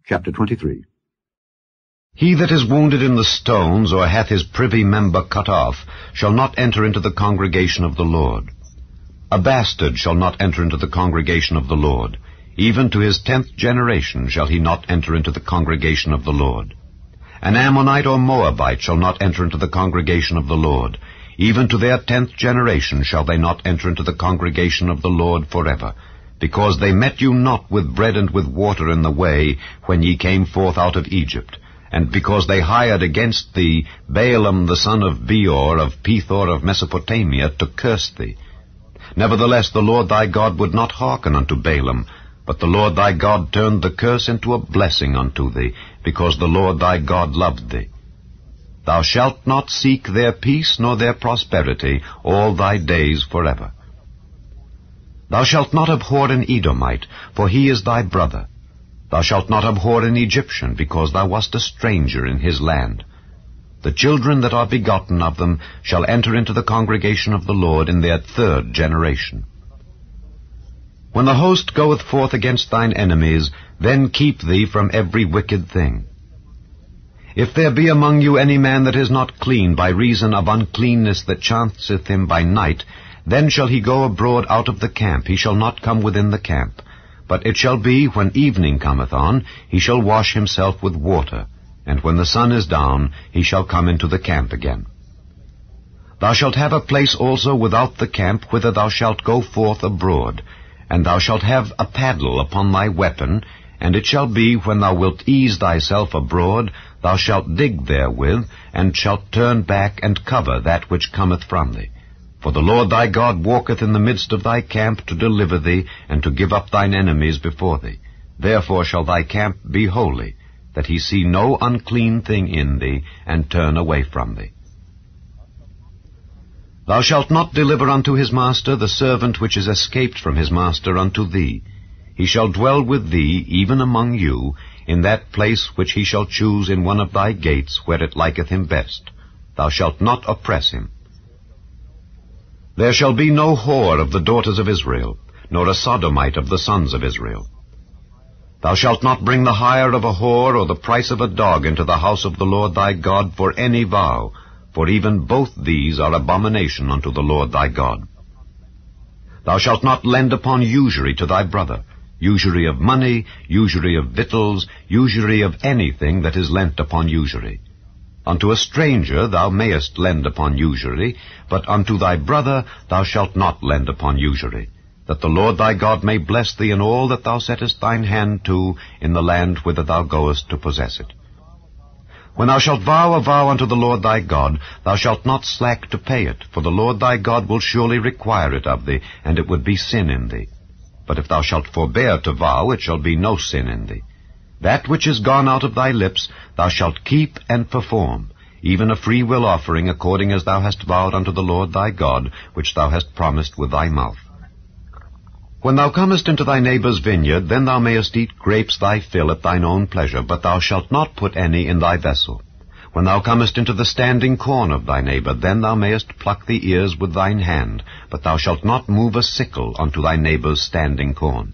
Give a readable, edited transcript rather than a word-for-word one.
Chapter 23. He that is wounded in the stones, or hath his privy member cut off, shall not enter into the congregation of the Lord. A bastard shall not enter into the congregation of the Lord. Even to his 10th generation shall he not enter into the congregation of the Lord. An Ammonite or Moabite shall not enter into the congregation of the Lord. Even to their 10th generation shall they not enter into the congregation of the Lord forever, because they met you not with bread and with water in the way when ye came forth out of Egypt, and because they hired against thee Balaam the son of Beor of Pethor of Mesopotamia to curse thee. Nevertheless the Lord thy God would not hearken unto Balaam, but the Lord thy God turned the curse into a blessing unto thee, because the Lord thy God loved thee. Thou shalt not seek their peace nor their prosperity all thy days forever. Thou shalt not abhor an Edomite, for he is thy brother. Thou shalt not abhor an Egyptian, because thou wast a stranger in his land. The children that are begotten of them shall enter into the congregation of the Lord in their 3rd generation. When the host goeth forth against thine enemies, then keep thee from every wicked thing. If there be among you any man that is not clean by reason of uncleanness that chanceth him by night, then shall he go abroad out of the camp, he shall not come within the camp. But it shall be, when evening cometh on, he shall wash himself with water, and when the sun is down, he shall come into the camp again. Thou shalt have a place also without the camp, whither thou shalt go forth abroad, and thou shalt have a paddle upon thy weapon, and it shall be, when thou wilt ease thyself abroad, thou shalt dig therewith, and shalt turn back and cover that which cometh from thee. For the Lord thy God walketh in the midst of thy camp to deliver thee, and to give up thine enemies before thee. Therefore shall thy camp be holy, that he see no unclean thing in thee, and turn away from thee. Thou shalt not deliver unto his master the servant which is escaped from his master unto thee. He shall dwell with thee, even among you, in that place which he shall choose in one of thy gates, where it liketh him best. Thou shalt not oppress him. There shall be no whore of the daughters of Israel, nor a sodomite of the sons of Israel. Thou shalt not bring the hire of a whore or the price of a dog into the house of the Lord thy God for any vow, for even both these are abomination unto the Lord thy God. Thou shalt not lend upon usury to thy brother, usury of money, usury of victuals, usury of anything that is lent upon usury. Unto a stranger thou mayest lend upon usury, but unto thy brother thou shalt not lend upon usury, that the Lord thy God may bless thee in all that thou settest thine hand to in the land whither thou goest to possess it. When thou shalt vow a vow unto the Lord thy God, thou shalt not slack to pay it, for the Lord thy God will surely require it of thee, and it would be sin in thee. But if thou shalt forbear to vow, it shall be no sin in thee. That which is gone out of thy lips thou shalt keep and perform, even a freewill offering according as thou hast vowed unto the Lord thy God, which thou hast promised with thy mouth. When thou comest into thy neighbour's vineyard, then thou mayest eat grapes thy fill at thine own pleasure, but thou shalt not put any in thy vessel. When thou comest into the standing corn of thy neighbour, then thou mayest pluck the ears with thine hand, but thou shalt not move a sickle unto thy neighbour's standing corn.